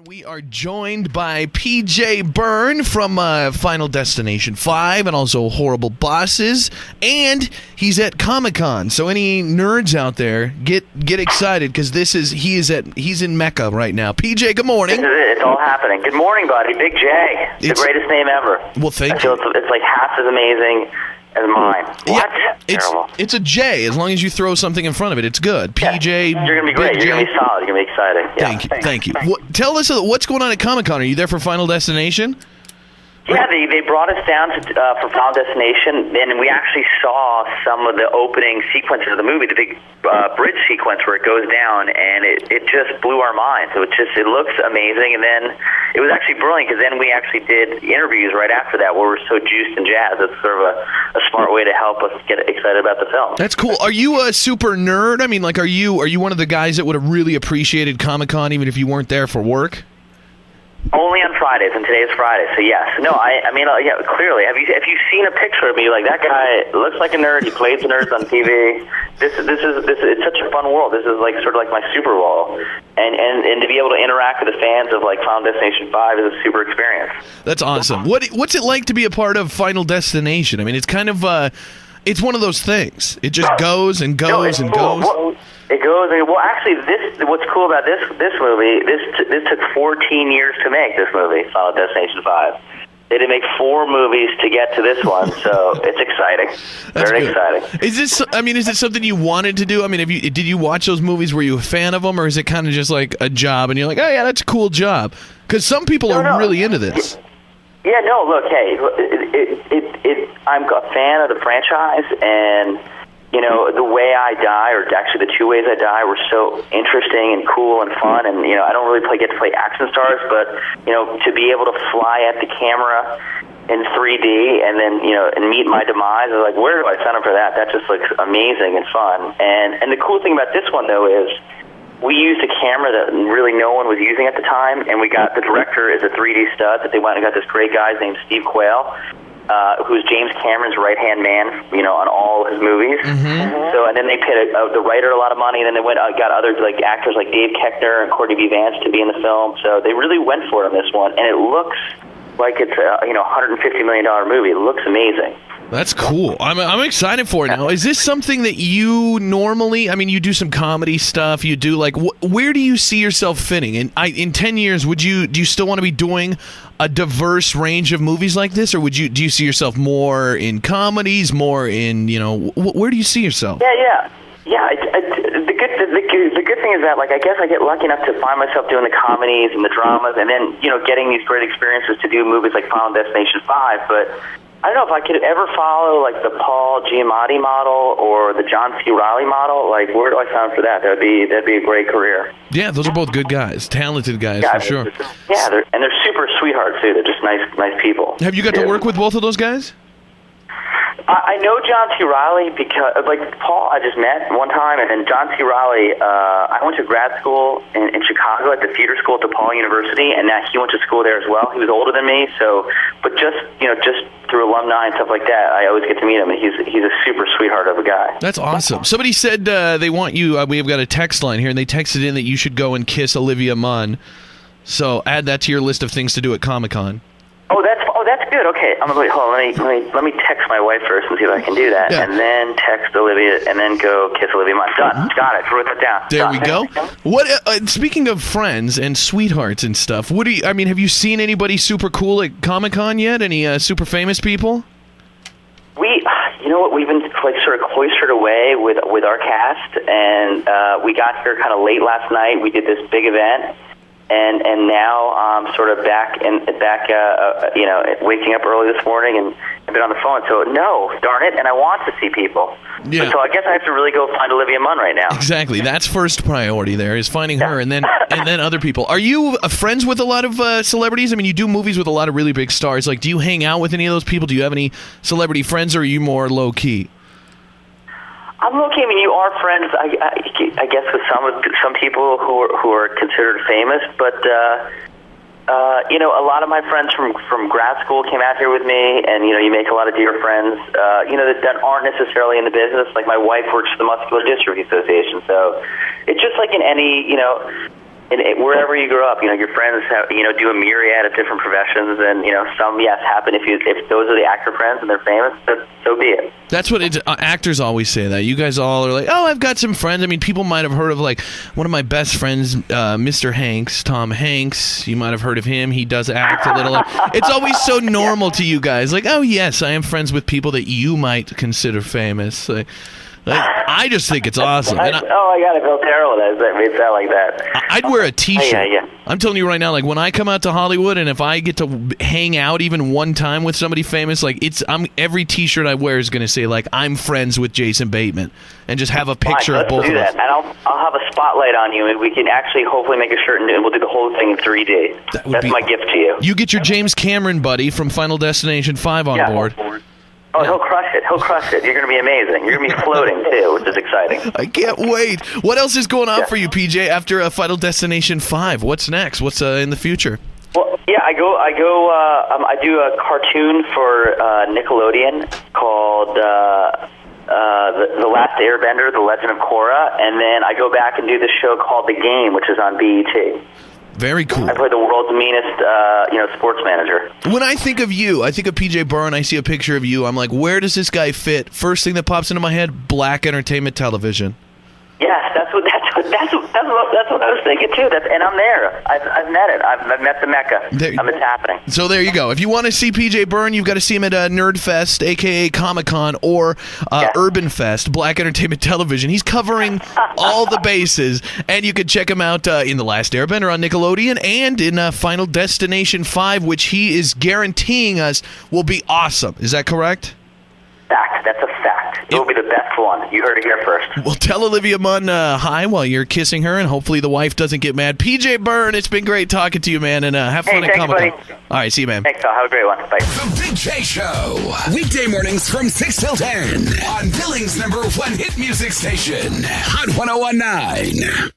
We are joined by PJ Byrne from Final Destination 5 and also Horrible Bosses, and he's at Comic-Con. So any nerds out there, get excited because he's in Mecca right now. PJ, good morning. This is it. It's all happening. Good morning, buddy. Big J. It's the greatest name ever. Well, thank you. I feel it's like half as amazing as mine. What? Yeah, Terrible. It's a J. As long as you throw something in front of it, it's good. PJ. Yeah. You're going to be great. You're going to be solid. You're going to be exciting. Yeah. Thank you. Tell us what's going on at Comic-Con. Are you there for Final Destination? Yeah, they brought us down for Final Destination, and we actually saw some of the opening sequences of the movie, the big bridge sequence where it goes down, and it just blew our minds. So it looks amazing, and then it was actually brilliant because then we actually did interviews right after that where we're so juiced and jazzed. It's sort of a smart way to help us get excited about the film. That's cool. Are you a super nerd? I mean, like, are you one of the guys that would have really appreciated Comic-Con even if you weren't there for work? Only on Fridays, and today is Friday, so yes. No, I mean, yeah, clearly. Have you seen a picture of me? Like, that guy looks like a nerd. He plays nerds on TV. This is it's such a fun world. This is like sort of like my Super Bowl, and to be able to interact with the fans of like Final Destination 5 is a super experience. That's awesome. What's it like to be a part of Final Destination? I mean, it's kind of it's one of those things. It just goes and goes and goes. It goes. Well, actually, what's cool about this movie? This took 14 years to make. This movie, Final Destination 5. They did make 4 movies to get to this one, so it's exciting. Very exciting. Is it something you wanted to do? I mean, did you watch those movies? Were you a fan of them, or is it kind of just like a job, and you're like, oh yeah, that's a cool job? Because some people are really into this. Yeah, no, look, hey, I'm a fan of the franchise, and you know, The Way I Die, or actually The Two Ways I Die, were so interesting and cool and fun. And, you know, I don't really get to play action stars, but, you know, to be able to fly at the camera in 3D and then, you know, and meet my demise, I was like, where do I sign up for that? That just looks amazing and fun. And the cool thing about this one, though, is we used a camera that really no one was using at the time, and we got the director is a 3D stud that they went and got this great guy named Steve Quayle, who's James Cameron's right-hand man, you know, on all his movies. Mm-hmm. So, and then they paid the writer a lot of money, and then they got other like actors like Dave Koechner and Courtney B. Vance to be in the film. So they really went for it on this one, and it looks like it's a $150 million movie. It looks amazing. That's cool. I'm excited for it now. Is this something that you normally? I mean, you do some comedy stuff. You do like where do you see yourself fitting? In 10 years, do you still want to be doing a diverse range of movies like this, or do you see yourself more in comedies, more in where do you see yourself? Yeah. The good thing is that I guess I get lucky enough to find myself doing the comedies and the dramas, and then getting these great experiences to do movies like Final Destination 5, but I don't know if I could ever follow like the Paul Giamatti model or the John C. Reilly model. Like, where do I sign for that? That'd be a great career. Yeah, those are both good guys, talented guys for sure. They're super sweethearts too. They're just nice people. Have you got to work with both of those guys? I know John C. Reilly because, Paul I just met one time, and then John C. Reilly, I went to grad school in Chicago at the theater school at DePaul University, and he went to school there as well. He was older than me, but just through alumni and stuff like that, I always get to meet him, and he's a super sweetheart of a guy. That's awesome. Somebody said they want you, we've got a text line here, and they texted in that you should go and kiss Olivia Munn. So add that to your list of things to do at Comic-Con. That's good. Okay, I'm gonna wait. Hold on. Let me text my wife first and see if I can do that, and then text Olivia, and then go kiss Olivia Munn. Done. Got it. Wrote that down. There we go. What? Speaking of friends and sweethearts and stuff, have you seen anybody super cool at Comic-Con yet? Any super famous people? We've been sort of cloistered away with our cast, and we got here kind of late last night. We did this big event. And now I'm sort of back, waking up early this morning and I've been on the phone. So no, darn it, and I want to see people. Yeah. So I guess I have to really go find Olivia Munn right now. Exactly, that's first priority. There is finding her, and then other people. Are you friends with a lot of celebrities? I mean, you do movies with a lot of really big stars. Like, do you hang out with any of those people? Do you have any celebrity friends, or are you more low key? I'm okay. I mean, you are friends, I guess, with some people who are considered famous, but a lot of my friends from grad school came out here with me, and you make a lot of dear friends, that aren't necessarily in the business. Like, my wife works for the Muscular Dystrophy Association, so it's just like in any wherever you grow up, your friends have, do a myriad of different professions, and some happen. If those are the actor friends and they're famous, so be it. That's what actors always say. That you guys all are like, oh, I've got some friends. I mean, people might have heard of like one of my best friends, Mr. Hanks, Tom Hanks. You might have heard of him. He does act a little. It's always so normal to you guys. Like, oh yes, I am friends with people that you might consider famous. I just think it's awesome. I got it. Feel terrible that made it sound like that. I'd wear a T-shirt. Yeah. I'm telling you right now, like when I come out to Hollywood, and if I get to hang out even one time with somebody famous, like every T-shirt I wear is going to say like I'm friends with Jason Bateman, and just have a picture of both of us. And I'll have a spotlight on you, and we can actually hopefully make a shirt, and we'll do the whole thing in 3D. That's my gift to you. You get your James Cameron buddy from Final Destination 5 on board. Oh, he'll crush it. He'll crush it. You're going to be amazing. You're going to be floating, too, which is exciting. I can't wait. What else is going on for you, PJ, after Final Destination 5? What's next? What's in the future? Well, yeah, I do a cartoon for Nickelodeon called The Last Airbender, The Legend of Korra, and then I go back and do this show called The Game, which is on BET. Very cool. I play the world's meanest, sports manager. When I think of you, I think of PJ Byrne. I see a picture of you. I'm like, where does this guy fit? First thing that pops into my head: Black Entertainment Television. Yes, that's what I was thinking too. And I'm there. I've met it. I've met the Mecca. It's happening. So there you go. If you want to see PJ Byrne, you've got to see him at Nerdfest, aka Comic-Con, or Urban Fest. Black Entertainment Television. He's covering all the bases, and you can check him out in The Last Airbender on Nickelodeon and in Final Destination 5, which he is guaranteeing us will be awesome. Is that correct? Fact. That's a fact. It will be the best one. You heard it here first. Well, tell Olivia Munn hi while you're kissing her, and hopefully the wife doesn't get mad. PJ Byrne, it's been great talking to you, man, and have fun at Comic-Con. All right, see you, man. Thanks, pal. Have a great one. Bye. The Big J Show. Weekday mornings from 6 till 10 on Billings' #1 hit music station, Hot 101.9.